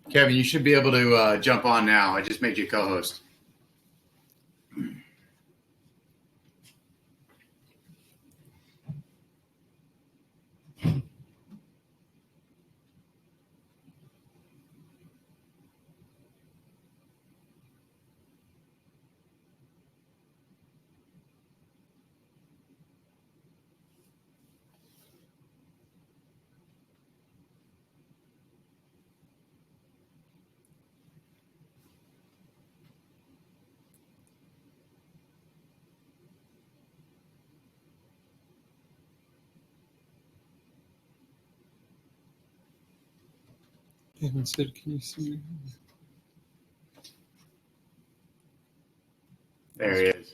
Kevin, you should be able to jump on now. I just made you co-host. Kevin said, can you see me? There he is.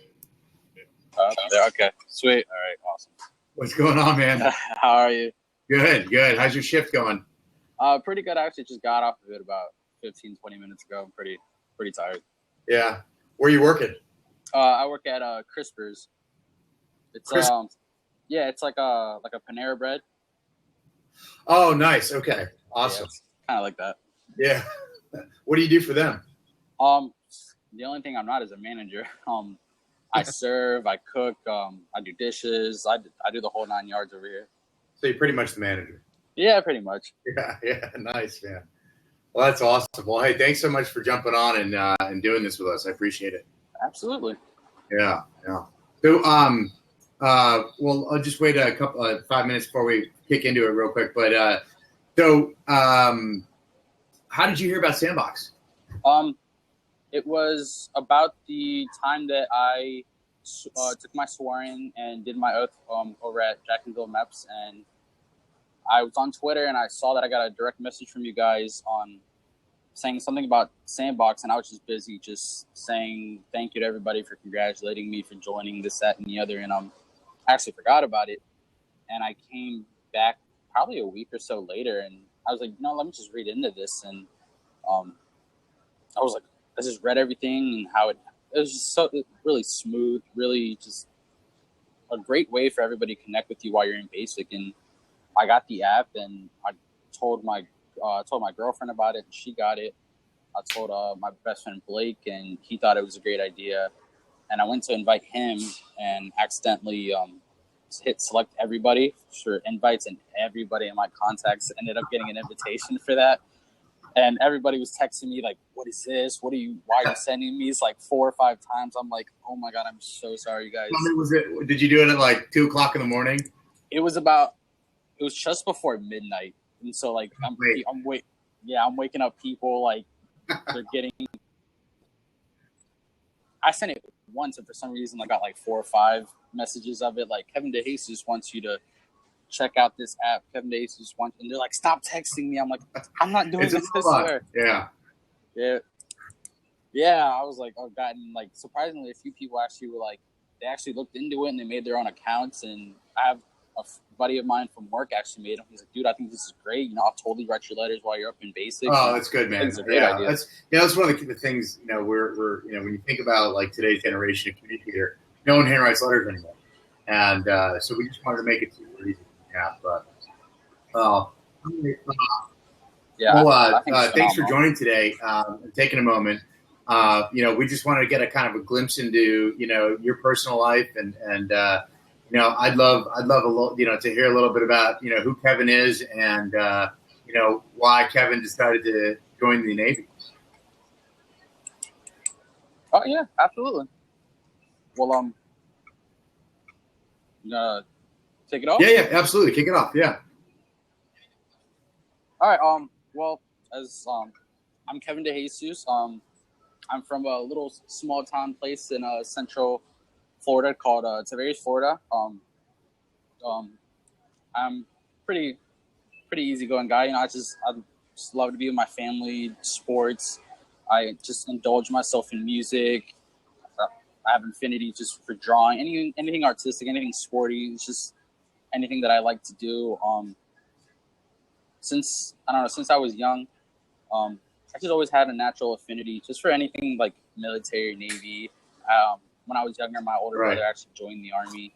There. Okay. Sweet. All right. Awesome. What's going on, man? How are you? Good, good. How's your shift going? Pretty good. I actually just got off of it about 15, 20 minutes ago. I'm pretty tired. Yeah. Where are you working? I work at Crispers. It's yeah, it's like a Panera bread. Oh, nice. Okay. Awesome. Yeah, kind of like that. Yeah. What do you do for them? The only thing I'm not is a manager. I serve, I cook, I do dishes, I do the whole 9 yards over here. So you're pretty much the manager. Yeah, pretty much. Yeah. Nice, man. Well, that's awesome. Well, hey, thanks so much for jumping on and doing this with us. I appreciate it. Absolutely. Yeah. So, well, I'll just wait a couple 5 minutes before we kick into it real quick. But how did you hear about Sandboxx? It was about the time that I took my swearing and did my oath over at Jacksonville MEPS, and I was on Twitter and I saw that I got a direct message from you guys on saying something about Sandboxx, and I was just busy just saying thank you to everybody for congratulating me for joining this, that, and the other, and I actually forgot about it, and I came back probably a week or so later, and I was like, let me just read into this, and I was like, I just read everything and how it was just so really smooth, really just a great way for everybody to connect with you while you're in basic. And I got the app and I told my girlfriend about it and she got it. I told my best friend Blake and he thought it was a great idea. And I went to invite him and accidentally hit select everybody for invites, and everybody in my contacts ended up getting an invitation for that. And everybody was texting me like, what is this? Why are you sending me? It's like 4 or 5 times. I'm like, oh my God, I'm so sorry, you guys. Did you do it at like 2:00 in the morning? It was just before midnight. And so like, I'm waking up people like they're getting, I sent it once and for some reason I got like 4 or 5 messages of it. Like Kevin DeJesus wants you to check out this app. Kevin DeJesus wants, and they're like, stop texting me. I'm like, I'm not doing this. I swear. Yeah. I was like, oh God. And like, surprisingly, a few people actually were like, they actually looked into it and they made their own accounts. And I have a buddy of mine from work actually made them. He's like, dude, I think this is great. I'll totally write your letters while you're up in basic. Oh, that's good, man. It's a great idea. That's one of the things, we're when you think about like today's generation of communicator, no one handwrites letters anymore. And so we just wanted to make it super easy. Yeah, but thanks for joining today and taking a moment. We just wanted to get a kind of a glimpse into your personal life, and I'd love a little to hear a little bit about who Kevin is and why Kevin decided to join the Navy. Oh yeah, absolutely. Well, take it off? Yeah, absolutely. Kick it off. Yeah. All right. Well, as I'm Kevin DeJesus. I'm from a little small town place in central Florida called Tavares, Florida. I'm pretty easygoing guy. I just love to be with my family, sports. I just indulge myself in music. I have an affinity just for drawing, anything artistic, anything sporty. It's just anything that I like to do. Since I was young, I just always had a natural affinity just for anything like military, Navy. When I was younger, my older brother actually joined the Army,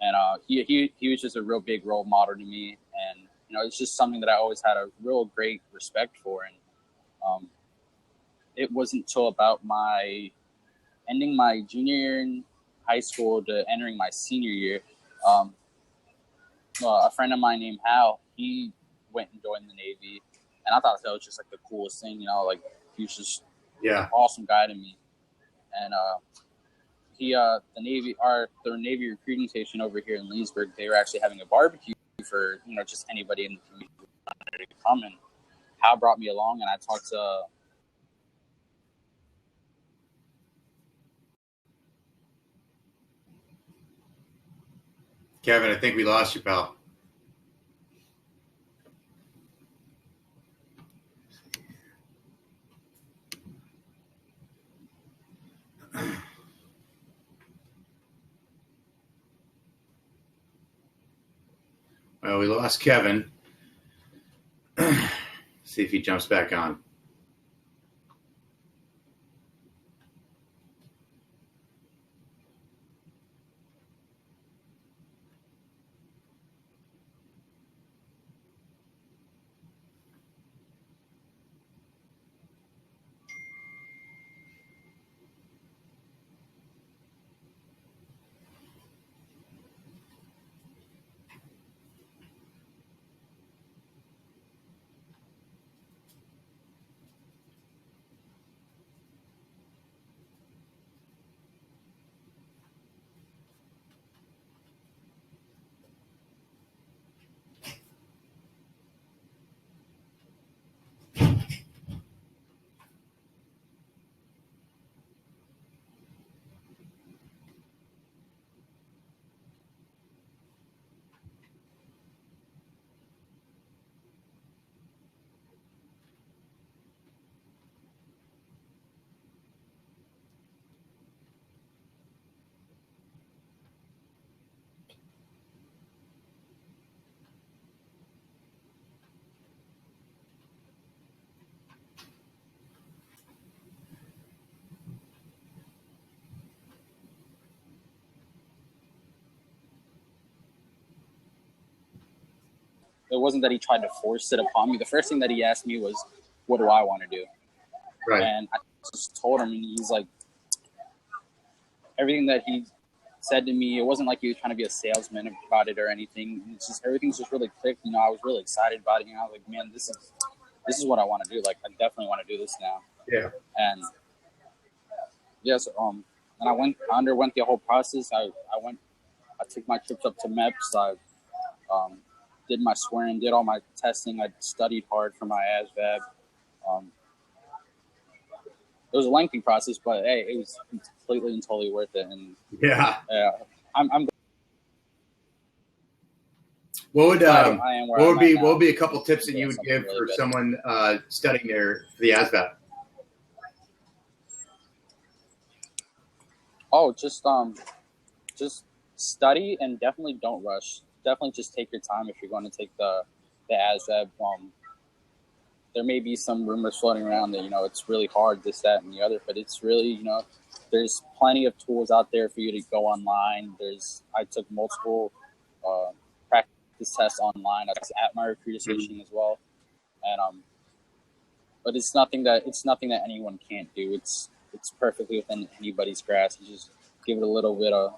and he was just a real big role model to me. And it's just something that I always had a real great respect for. And It wasn't until about my ending my junior year in high school to entering my senior year, a friend of mine named Hal, he went and joined the Navy, and I thought that was just like the coolest thing, like he was just an awesome guy to me. And the Navy recruiting station over here in Leesburg, they were actually having a barbecue for just anybody in the community who wanted to come, and Hal brought me along, and I talked to Kevin, I think we lost you, pal. Well, we lost Kevin. See if he jumps back on. it wasn't that he tried to force it upon me. The first thing that he asked me was, what do I want to do? Right. And I just told him, and he's like, everything that he said to me, it wasn't like he was trying to be a salesman about it or anything. It's just, everything's just really clicked. I was really excited about it. I was like, man, this is what I want to do. Like, I definitely want to do this now. Yeah. And yes, and I underwent the whole process. I took my trips up to MEPS. I did my swearing, did all my testing. I studied hard for my ASVAB. It was a lengthy process, but hey, it was completely and totally worth it. And I'm. What would be a couple tips that you would give really for good. someone studying there for the ASVAB? Oh, just study and definitely don't rush. Definitely just take your time if you're going to take the ASVAB. There may be some rumors floating around that it's really hard, this, that, and the other, but it's really there's plenty of tools out there for you to go online. I took multiple practice tests online. I was at my recruiter station as well, and but it's nothing that anyone can't do. It's perfectly within anybody's grasp. You just give it a little bit of,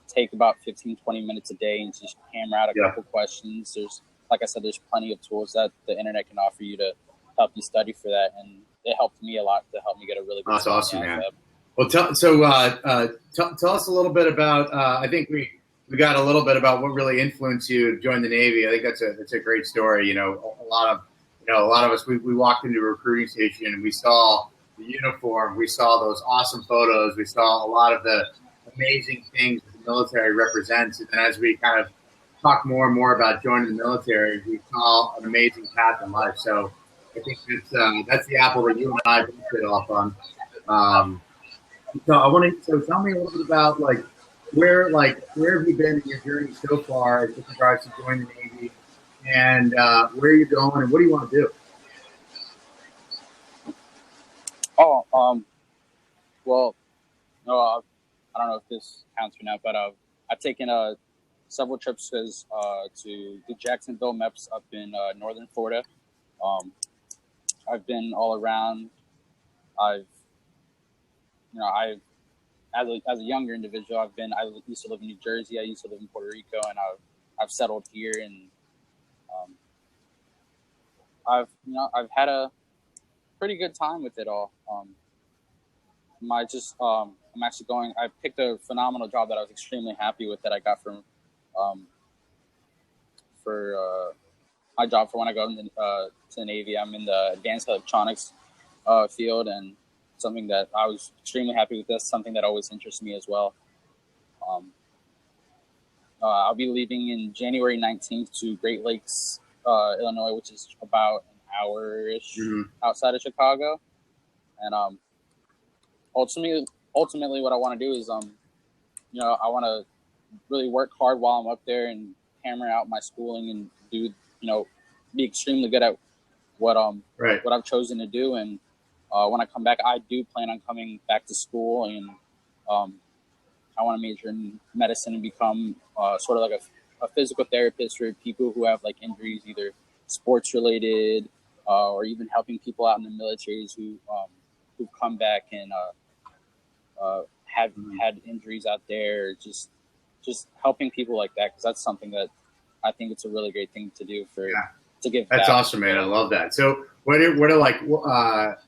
take about 15, 20 minutes a day and just hammer out a couple questions. Like I said, there's plenty of tools that the internet can offer you to help you study for that. And it helped me a lot to help me get a really good. That's awesome, man. Well, tell us a little bit about, I think we got a little bit about what really influenced you to join the Navy. I think that's a great story. A lot of us, we walked into a recruiting station and we saw the uniform, we saw those awesome photos, we saw a lot of the amazing things that the military represents. And as we kind of talk more and more about joining the military, we saw an amazing path in life. So I think that's the apple that you and I both hit off on. So tell me a little bit about where have you been in your journey so far with regards to joining the Navy, and where are you going, and what do you want to do? Well, no, I don't know if this counts or not, but I've taken several trips to the Jacksonville MEPS up in northern Florida. I've been all around. I've as a younger individual, I used to live in New Jersey. I used to live in Puerto Rico, and I've settled here, and I've had a pretty good time with it all. I'm actually going. I picked a phenomenal job that I was extremely happy with that I got from for my job for when I go to the Navy. I'm in the advanced electronics field, and something that I was extremely happy with. That's something that always interests me as well. I'll be leaving in January 19th to Great Lakes, Illinois, which is about an hour-ish outside of Chicago. And ultimately, what I want to do is, I want to really work hard while I'm up there and hammer out my schooling and do, be extremely good at what I've chosen to do. And when I come back, I do plan on coming back to school, and I want to major in medicine and become sort of like a physical therapist for people who have like injuries, either sports related or even helping people out in the militaries who've come back and have had injuries out there. Just helping people like that, because that's something that I think it's a really great thing to do to give. That's back. awesome, man. I love that. So what are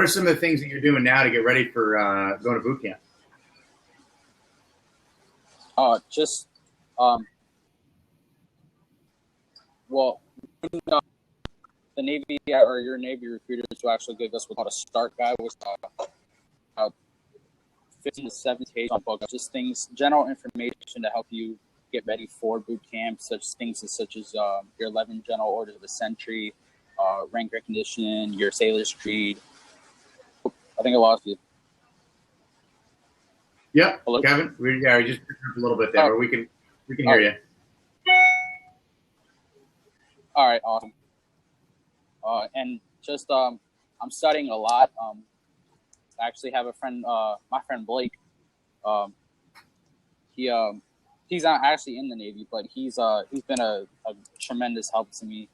some of the things that you're doing now to get ready for going to boot camp? The Navy or your Navy recruiters will actually give us what's called a start guide, which is 15 to 17 pages on book, just things, general information to help you get ready for boot camp, such as your 11 general orders of the century, rank recognition, your sailor's creed. I think I lost you. Yep. Hello? Kevin. We just picked up a little bit there, but we can hear you. All right, awesome. And just I'm studying a lot. I actually have a friend, my friend Blake. He's not actually in the Navy, but he's been a tremendous help to me.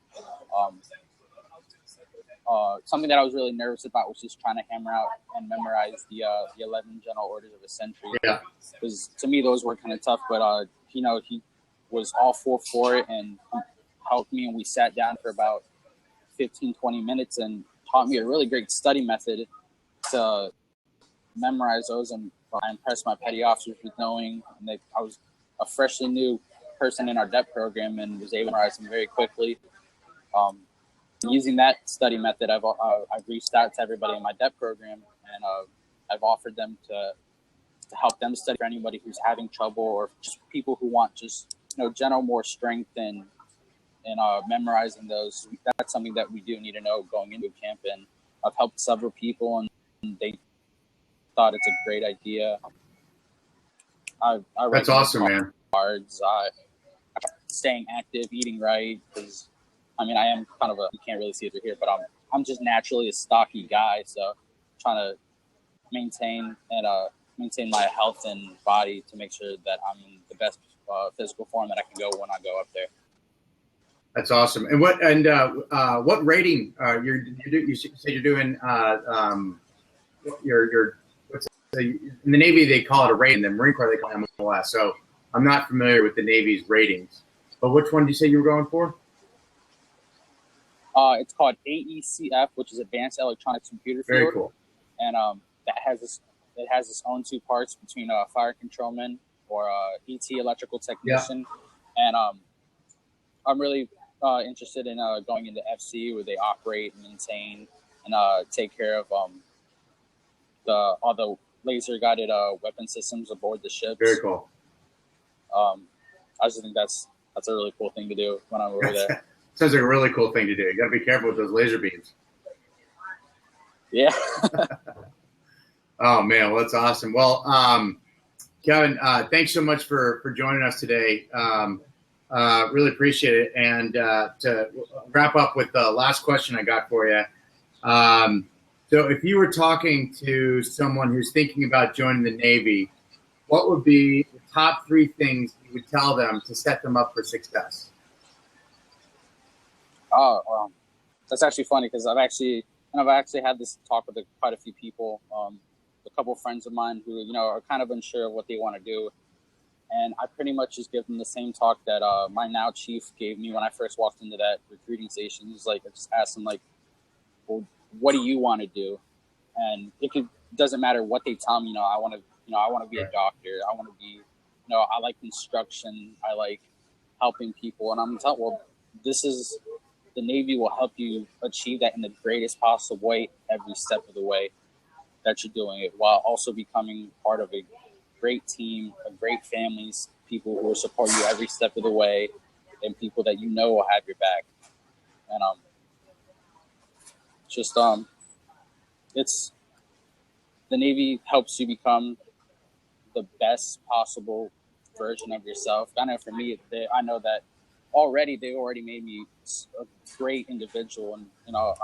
Something that I was really nervous about was just trying to hammer out and memorize the 11 general orders of the century. Yeah. Because to me those were kind of tough, but he was all for it and helped me, and we sat down for about 15-20 minutes and taught me a really great study method to memorize those. And I impressed my petty officers with knowing, and I was a freshly new person in our DEP program and was able to memorize them very quickly. Using that study method, I've reached out to everybody in my DEP program, and I've offered them to help them study for anybody who's having trouble, or just people who want just general more strength in memorizing those. That's something that we do need to know going into camp, and I've helped several people, and they thought it's a great idea. I That's awesome, man. Cards, staying active, eating right, because I am kind of you can't really see it through here, but I'm just naturally a stocky guy, so trying to maintain my health and body to make sure that I'm in the best physical form that I can go when I go up there. That's awesome. And what rating you said you're doing? In the Navy they call it a rating. In the Marine Corps they call it MOS. So I'm not familiar with the Navy's ratings. But which one did you say you were going for? It's called AECF, which is Advanced Electronics Computer Field. Very cool. And it has its own two parts between fire controlman or ET electrical technician. Yeah. And I'm really interested in going into FC, where they operate and maintain and take care of all the laser guided weapon systems aboard the ships. Very cool. I just think that's a really cool thing to do when I'm over there. Sounds like a really cool thing to do. You got to be careful with those laser beams. Yeah. Oh man, well, that's awesome. Well, Kevin, thanks so much for joining us today. Really appreciate it. And to wrap up with the last question I got for you. So if you were talking to someone who's thinking about joining the Navy, what would be the top 3 things you would tell them to set them up for success? Oh, well, that's actually funny, because I've And I've actually had this talk with quite a few people, a couple of friends of mine who, you know, are kind of unsure of what they want to do. And I pretty much just give them the same talk that my now chief gave me when I first walked into that recruiting station. He's like, I just asked him, like, well, what do you want to do? And doesn't matter what they tell me. I want to be a doctor. I want to be, I like construction. I like helping people. And I'm telling, well, the Navy will help you achieve that in the greatest possible way every step of the way that you're doing it, while also becoming part of a great team, a great families, people who will support you every step of the way, and people that will have your back. And it's the Navy helps you become the best possible version of yourself. I know for me, I know that they've already made me a great individual, and I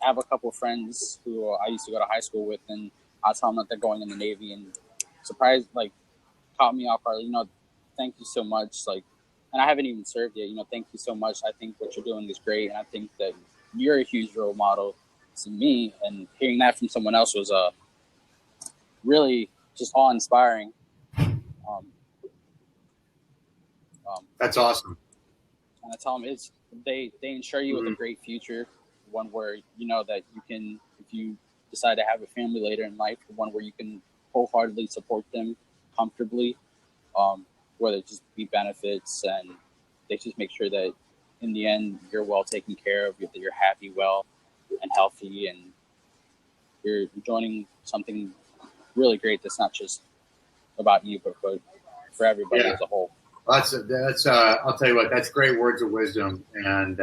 have a couple of friends who I used to go to high school with, and I tell them that they're going in the Navy, and surprised, like, caught me off guard. Thank you so much. Like, and I haven't even served yet. Thank you so much. I think what you're doing is great, and I think that you're a huge role model to me. And hearing that from someone else was really just awe-inspiring. That's awesome. And I tell them they ensure you with a great future, one where that you can, if you decide to have a family later in life, one where you can wholeheartedly support them comfortably, where there just be benefits, and they just make sure that in the end you're well taken care of, that you're happy, well, and healthy, and you're joining something really great that's not just about you, but for everybody as a whole. That's I'll tell you what, that's great words of wisdom, and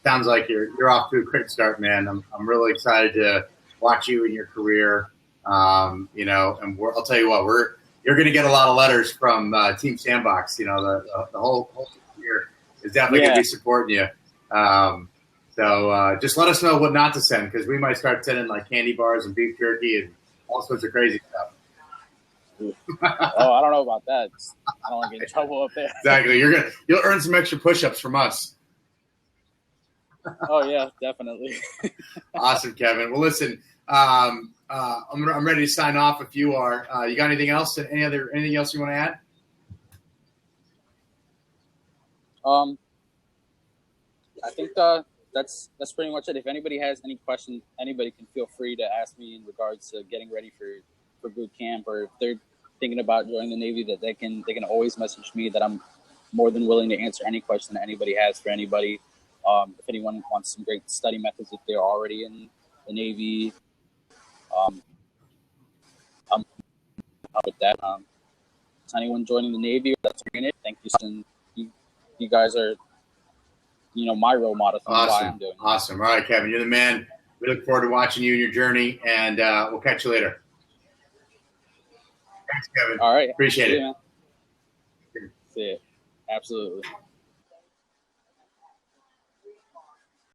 sounds like you're off to a great start, man. I'm really excited to watch you in your career. And I'll tell you what, you're going to get a lot of letters from Team Sandboxx. The whole year is definitely going to be supporting you. So just let us know what not to send, because we might start sending like candy bars and beef jerky and all sorts of crazy stuff. Oh, I don't know about that. I don't want to get in trouble up there. Exactly. You'll earn some extra push-ups from us. Oh yeah, definitely. Awesome, Kevin. Well, listen, I'm ready to sign off if you are. You got anything else? Anything else you want to add? I think that's pretty much it. If anybody has any questions, anybody can feel free to ask me in regards to getting ready for boot camp, or if they're thinking about joining the Navy, that they can always message me. That I'm more than willing to answer any question that anybody has for anybody. If anyone wants some great study methods, if they're already in the Navy, I'm up with that. To anyone joining the Navy or that's in it, thank you. And you guys are, my role model for why I'm doing it. Awesome. All right, Kevin, you're the man. We look forward to watching you and your journey, and we'll catch you later. Thanks, Kevin. All right. Appreciate it. Man. See you. Absolutely.